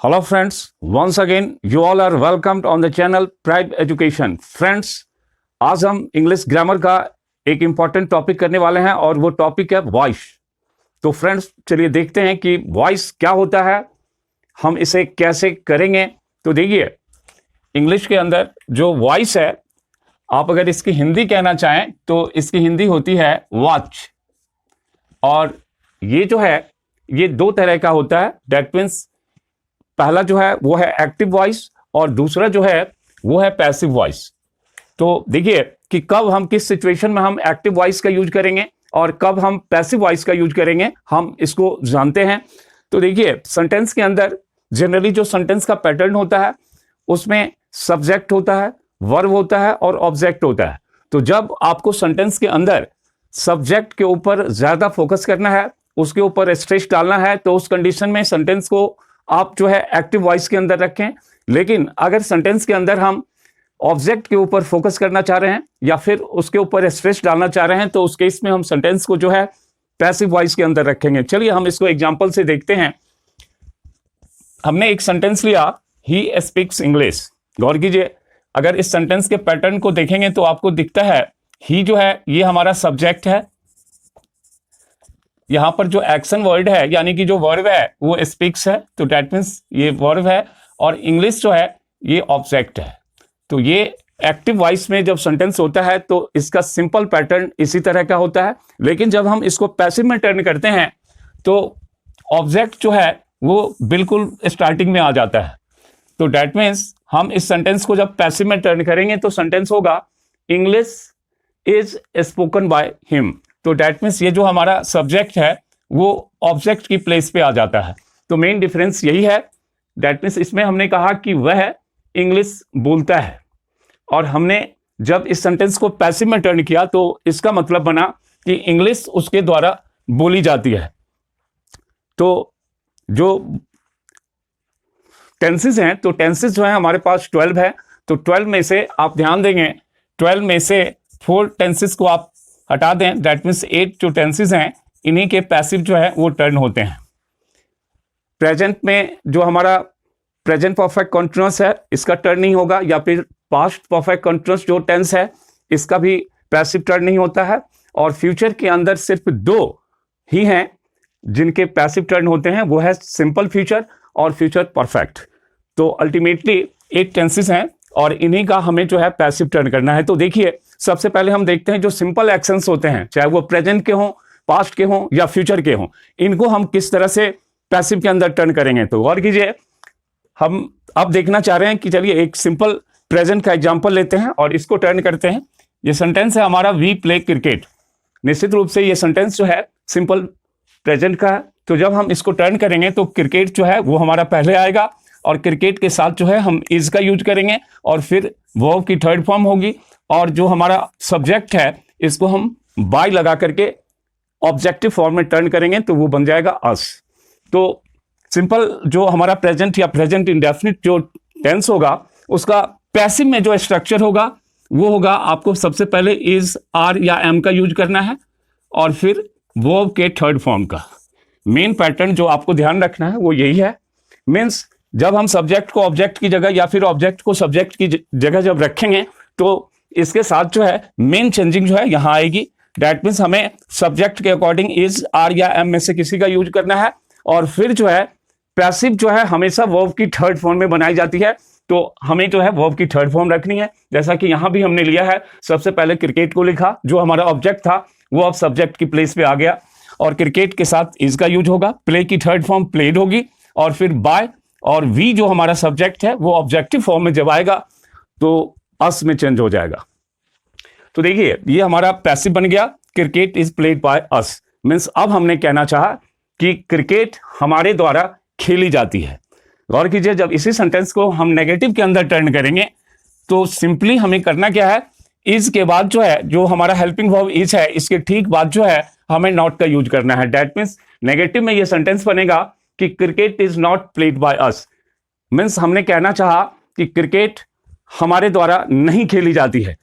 Hello friends, once again you all are welcomed on the channel Pride Education. Friends, आज हम English grammar का एक important topic करने वाले हैं और वो टॉपिक है वॉइस। तो फ्रेंड्स चलिए देखते हैं कि वॉइस क्या होता है, हम इसे कैसे करेंगे। तो देखिए इंग्लिश के अंदर जो वॉइस है, आप अगर इसकी हिंदी कहना चाहें तो इसकी हिंदी होती है वॉच। और ये जो है ये दो तरह का होता है। दैट मीन्स पहला जो है वो है एक्टिव वॉइस और दूसरा जो है वो है पैसिव वॉइस। तो देखिए कि कब हम किस सिचुएशन में हम एक्टिव वॉइस का यूज करेंगे और कब हम पैसिव वॉइस का यूज करेंगे, हम इसको जानते हैं। तो देखिए सेंटेंस के अंदर जनरली जो सेंटेंस का पैटर्न होता है उसमें सब्जेक्ट होता है, वर्ब होता है और ऑब्जेक्ट होता है। तो जब आपको सेंटेंस के अंदर सब्जेक्ट के ऊपर ज्यादा फोकस करना है, उसके ऊपर स्ट्रेस डालना है, तो उस कंडीशन में सेंटेंस को आप जो है एक्टिव वॉइस के अंदर रखें। लेकिन अगर सेंटेंस के अंदर हम ऑब्जेक्ट के ऊपर फोकस करना चाह रहे हैं या फिर उसके ऊपर स्ट्रेस डालना चाह रहे हैं तो उस केस में हम सेंटेंस को जो है पैसिव वॉइस के अंदर रखेंगे। चलिए हम इसको एग्जांपल से देखते हैं। हमने एक सेंटेंस लिया, ही स्पीक्स इंग्लिश। गौर कीजिए, अगर इस सेंटेंस के पैटर्न को देखेंगे तो आपको दिखता है ही जो है ये हमारा सब्जेक्ट है, यहां पर जो एक्शन वर्ड है यानी कि जो वर्ब है वो स्पीक्स है, तो दैट मीन्स ये वर्ब है, और इंग्लिश जो है ये ऑब्जेक्ट है। तो ये एक्टिव वॉइस में जब सेंटेंस होता है तो इसका सिंपल पैटर्न इसी तरह का होता है। लेकिन जब हम इसको पैसिव में टर्न करते हैं तो ऑब्जेक्ट जो है वो बिल्कुल स्टार्टिंग में आ जाता है। तो दैट मीन्स हम इस सेंटेंस को जब पैसिव में टर्न करेंगे तो सेंटेंस होगा English is spoken by him. तो दैट मीन्स ये जो हमारा सब्जेक्ट है वो ऑब्जेक्ट की प्लेस पे आ जाता है। तो मेन डिफरेंस यही है। दैट मीन्स इसमें हमने कहा कि वह इंग्लिश बोलता है, और हमने जब इस सेंटेंस को पैसिव में टर्न किया तो इसका मतलब बना कि इंग्लिश उसके द्वारा बोली जाती है। तो जो टेंसेस हैं, तो टेंसेस जो है हमारे पास 12 है। तो 12 में से आप ध्यान देंगे 12 में से 4 टेंसेस को आप हटा दें। दैट मीन्स 8 जो टेंसेस हैं इन्हीं के पैसिव जो है वो टर्न होते हैं। प्रेजेंट में जो हमारा प्रेजेंट परफेक्ट कंटीन्यूअस है इसका टर्न नहीं होगा, या फिर पास्ट परफेक्ट कंटीन्यूअस जो टेंस है इसका भी पैसिव टर्न नहीं होता है। और फ्यूचर के अंदर सिर्फ 2 ही हैं जिनके पैसिव टर्न होते हैं, वो है सिंपल फ्यूचर और फ्यूचर परफेक्ट। तो अल्टीमेटली 8 टेंसेस हैं और इन्हीं का हमें जो है पैसिव टर्न करना है। तो देखिए सबसे पहले हम देखते हैं जो सिंपल एक्शंस होते हैं, चाहे वो प्रेजेंट के हों, पास्ट के हों या फ्यूचर के हों, इनको हम किस तरह से पैसिव के अंदर टर्न करेंगे। तो गौर कीजिए, हम अब देखना चाह रहे हैं कि चलिए एक सिंपल प्रेजेंट का एग्जांपल लेते हैं और इसको टर्न करते हैं। ये सेंटेंस है हमारा वी प्ले क्रिकेट। निश्चित रूप से ये सेंटेंस जो है सिंपल प्रेजेंट का है। तो जब हम इसको टर्न करेंगे तो क्रिकेट जो है वो हमारा पहले आएगा, और क्रिकेट के साथ जो है हम इज का यूज करेंगे और फिर वर्ब की थर्ड फॉर्म होगी, और जो हमारा सब्जेक्ट है इसको हम बाय लगा करके ऑब्जेक्टिव फॉर्म में टर्न करेंगे तो वो बन जाएगा अस। तो सिंपल जो हमारा प्रेजेंट या प्रेजेंट इंडेफिनिट जो टेंस होगा उसका पैसिव में जो स्ट्रक्चर होगा वो होगा, आपको सबसे पहले इज, आर या एम का यूज करना है और फिर वर्ब के थर्ड फॉर्म का। मेन पैटर्न जो आपको ध्यान रखना है वो यही है। मीन्स जब हम सब्जेक्ट को ऑब्जेक्ट की जगह या फिर ऑब्जेक्ट को सब्जेक्ट की जगह जब रखेंगे तो इसके साथ जो है मेन चेंजिंग जो है यहां आएगी। दैट मीन्स हमें सब्जेक्ट के अकॉर्डिंग इज, आर या एम में से किसी का यूज करना है, और फिर जो है पैसिव जो है हमेशा वर्ब की थर्ड फॉर्म में बनाई जाती है। तो हमें जो है वर्ब की थर्ड फॉर्म रखनी है, जैसा कि यहां भी हमने लिया है। सबसे पहले क्रिकेट को लिखा, जो हमारा ऑब्जेक्ट था वो अब सब्जेक्ट की प्लेस पे आ गया, और क्रिकेट के साथ इज का यूज होगा, प्ले की थर्ड फॉर्म प्लेड होगी, और फिर बाय, और वी जो हमारा सब्जेक्ट है वो ऑब्जेक्टिव फॉर्म में जब आएगा तो अस में चेंज हो जाएगा। तो देखिए ये हमारा पैसिव बन गया, cricket is played by us. Means अब हमने कहना चाहा कि क्रिकेट हमारे द्वारा खेली जाती है। गौर कीजिए, जब इसी सेंटेंस को हम नेगेटिव के अंदर टर्न करेंगे तो सिंपली हमें करना क्या है, इज के बाद जो है जो हमारा हेल्पिंग वर्ब इज है इसके ठीक बाद जो है हमें नॉट का यूज करना है। दैट मीन्स नेगेटिव में ये सेंटेंस बनेगा कि cricket is not played by us. Means हमने कहना चाहा कि क्रिकेट हमारे द्वारा नहीं खेली जाती है।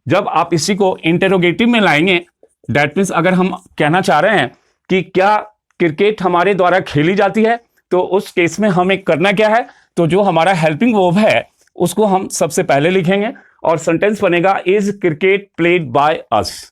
जब आप इसी को इंटेरोगेटिव में लाएंगे, दैट मीन्स अगर हम कहना चाह रहे हैं कि क्या क्रिकेट हमारे द्वारा खेली जाती है, तो उस केस में हमें करना क्या है, तो जो हमारा हेल्पिंग वर्ब है उसको हम सबसे पहले लिखेंगे और सेंटेंस बनेगा is cricket played by us.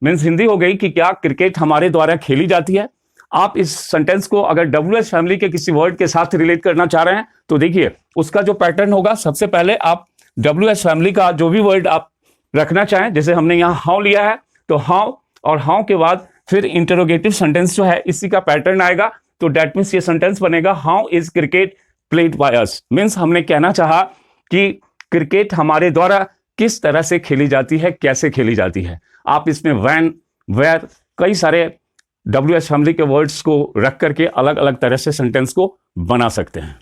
Means Hindi हो गई कि क्या क्रिकेट हमारे द्वारा खेली जाती है। आप इस सेंटेंस को अगर WH फैमिली के किसी वर्ड के साथ रिलेट करना चाह रहे हैं तो देखिए उसका जो पैटर्न होगा, सबसे पहले आप WH फैमिली का जो भी वर्ड आप रखना चाहें, जैसे हमने यहाँ हाउ लिया है तो हाउ, और हाउ के बाद फिर इंटरोगेटिव सेंटेंस जो है इसी का पैटर्न आएगा। तो डेट मीन्स ये सेंटेंस बनेगा how is cricket played by us. Means हमने कहना चाहा कि क्रिकेट हमारे द्वारा किस तरह से खेली जाती है, कैसे खेली जाती है। आप इसमें व्हेन, वेयर, कई सारे WH फैमिली के वर्ड्स को रख करके अलग अलग तरह से सेंटेंस को बना सकते हैं।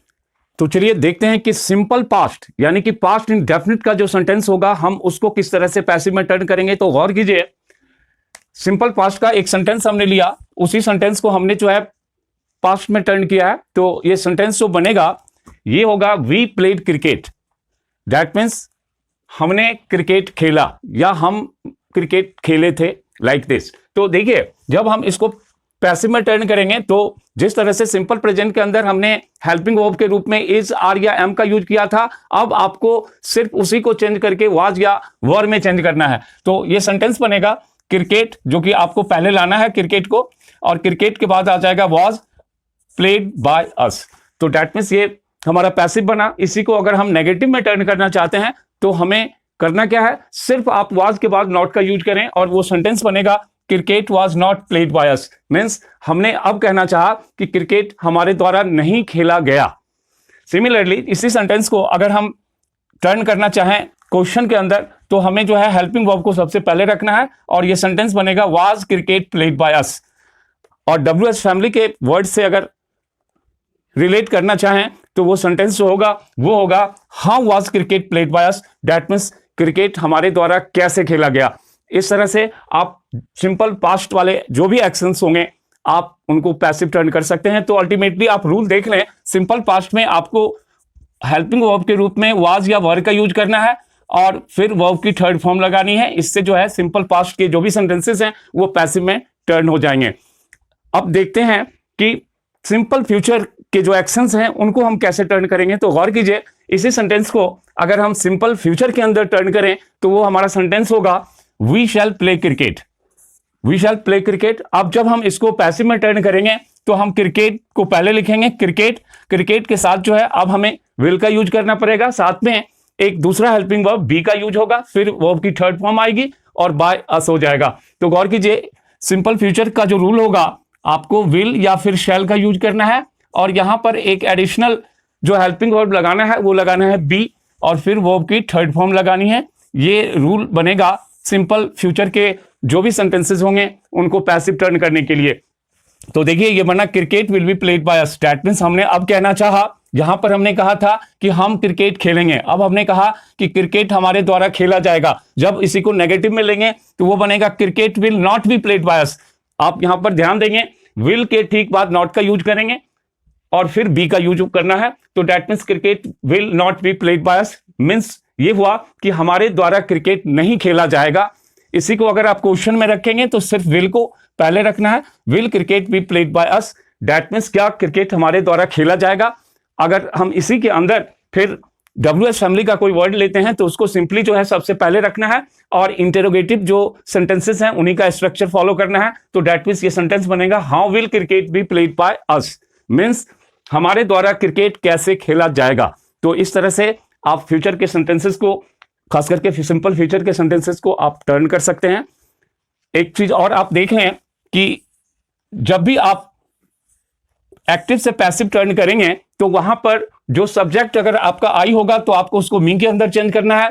तो चलिए देखते हैं कि सिंपल पास्ट यानी कि पास्ट इंडेफिनिट का जो सेंटेंस होगा हम उसको किस तरह से पैसिव में टर्न करेंगे। तो गौर कीजिए, सिंपल पास्ट का एक सेंटेंस हमने लिया, उसी सेंटेंस को हमने जो है पास्ट में टर्न किया है। तो ये सेंटेंस जो बनेगा ये होगा we played cricket. That means हमने क्रिकेट खेला या हम क्रिकेट खेले थे, लाइक दिस। तो देखिए जब हम इसको पैसिव में टर्न करेंगे तो जिस तरह से सिंपल प्रेजेंट के अंदर हमने हेल्पिंग वर्ब के रूप में इज, आर या एम का यूज किया था, अब आपको सिर्फ उसी को चेंज करके वाज या वर में चेंज करना है। तो ये सेंटेंस बनेगा क्रिकेट, जो कि आपको पहले लाना है क्रिकेट को, और क्रिकेट के बाद आ जाएगा वाज प्लेड बाय अस। तो दैट मीन्स ये हमारा पैसिव बना। इसी को अगर हम नेगेटिव में टर्न करना चाहते हैं तो हमें करना क्या है, सिर्फ आप वाज के बाद नॉट का यूज करें और वो सेंटेंस बनेगा cricket was not played by us. Means हमने अब कहना चाहा कि क्रिकेट हमारे द्वारा नहीं खेला गया। सिमिलरली इसी सेंटेंस को अगर हम टर्न करना चाहें क्वेश्चन के अंदर तो हमें जो है हेल्पिंग वर्ब को सबसे पहले रखना है और ये सेंटेंस बनेगा was cricket played by us. और WH फैमिली के वर्ड से अगर रिलेट करना चाहें तो वो सेंटेंस जो होगा वो होगा how was cricket played by us. That means cricket हमारे द्वारा कैसे खेला गया। इस तरह से आप सिंपल पास्ट वाले जो भी एक्शंस होंगे आप उनको पैसिव टर्न कर सकते हैं। तो अल्टीमेटली आप रूल देख लें, सिंपल पास्ट में आपको हेल्पिंग वर्ब के रूप में वाज या वर का यूज करना है और फिर वर्ब की थर्ड फॉर्म लगानी है। इससे जो है सिंपल पास्ट के जो भी सेंटेंसेस हैं वो पैसिव में टर्न हो जाएंगे। अब देखते हैं कि सिंपल फ्यूचर के जो एक्शंस हैं उनको हम कैसे टर्न करेंगे। तो गौर कीजिए, इसी सेंटेंस को अगर हम सिंपल फ्यूचर के अंदर टर्न करें तो वो हमारा सेंटेंस होगा we shall play cricket. We shall play cricket. अब जब हम इसको पैसिव में टर्न करेंगे तो हम क्रिकेट को पहले लिखेंगे क्रिकेट, क्रिकेट के साथ जो है अब हमें विल का यूज करना पड़ेगा, साथ में एक दूसरा हेल्पिंग वर्ब बी का यूज होगा, फिर वर्ब की थर्ड फॉर्म आएगी और बाय अस हो जाएगा। तो गौर कीजिए, सिंपल फ्यूचर का जो रूल होगा आपको विल या फिर शैल का यूज करना है और यहां पर एक एडिशनल जो हेल्पिंग वर्ब लगाना है वो लगाना है बी और फिर वर्ब की थर्ड फॉर्म लगानी है। ये रूल बनेगा सिंपल फ्यूचर के जो भी सेंटेंसेस होंगे उनको पैसिव टर्न करने के लिए। तो देखिए ये बना cricket will be played by us. That means हमने अब कहना चाहा, यहां पर हमने कहा था कि हम क्रिकेट खेलेंगे, अब हमने कहा कि क्रिकेट हमारे द्वारा खेला जाएगा। जब इसी को नेगेटिव में लेंगे तो वो बनेगा cricket will not be played by us. आप यहां पर ध्यान देंगे, विल के ठीक बाद नॉट का यूज करेंगे और फिर बी का यूज करना है। तो that means cricket will not be played by us means ये हुआ कि हमारे द्वारा क्रिकेट नहीं खेला जाएगा। इसी को अगर आप क्वेश्चन में रखेंगे तो सिर्फ विल को पहले रखना है, will cricket be played by us. That means क्या क्रिकेट हमारे द्वारा खेला जाएगा। अगर हम इसी के अंदर फिर WH फैमिली का कोई वर्ड लेते हैं तो उसको सिंपली जो है सबसे पहले रखना है और इंटेरोगेटिव जो सेंटेंसेस हैं उन्हीं का स्ट्रक्चर फॉलो करना है। तो दैट मींस ये सेंटेंस बनेगा how will cricket be played by us, means हमारे द्वारा क्रिकेट कैसे खेला जाएगा। तो इस तरह से आप फ्यूचर के सेंटेंसेस को, खास करके सिंपल फ्यूचर के सेंटेंसेस को आप टर्न कर सकते हैं। एक चीज और आप देख लें कि जब भी आप एक्टिव से पैसिव टर्न करेंगे तो वहां पर जो सब्जेक्ट अगर आपका आई होगा तो आपको उसको मी के अंदर चेंज करना है,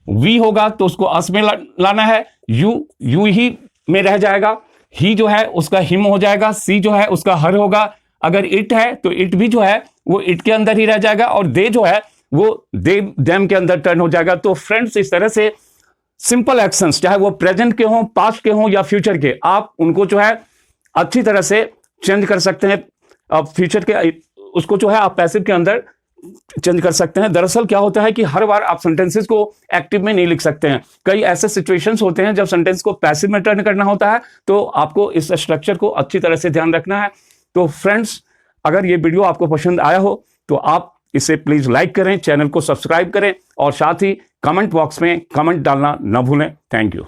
वी होगा तो उसको अस में लाना है, यू ही में रह जाएगा, ही जो है उसका हिम हो जाएगा, सी जो है उसका हर होगा, अगर इट है तो इट भी जो है वो इट के अंदर ही रह जाएगा और दे जो है वो दे देम के अंदर टर्न हो जाएगा। तो फ्रेंड्स इस तरह से सिंपल एक्शंस चाहे वो प्रेजेंट के हों, पास्ट के हों या फ्यूचर के, आप उनको जो है अच्छी तरह से चेंज कर सकते हैं। अब फ्यूचर के उसको जो है आप पैसिव के अंदर चेंज कर सकते हैं। दरअसल क्या होता है कि हर बार आप सेंटेंसेस को एक्टिव में नहीं लिख सकते हैं। कई ऐसे सिचुएशंस होते हैं जब सेंटेंस को पैसिव में टर्न करना होता है, तो आपको इस स्ट्रक्चर को अच्छी तरह से ध्यान रखना है। तो फ्रेंड्स अगर ये वीडियो आपको पसंद आया हो तो आप इसे प्लीज़ लाइक करें, चैनल को सब्सक्राइब करें और साथ ही कमेंट बॉक्स में कमेंट डालना न भूलें। Thank you.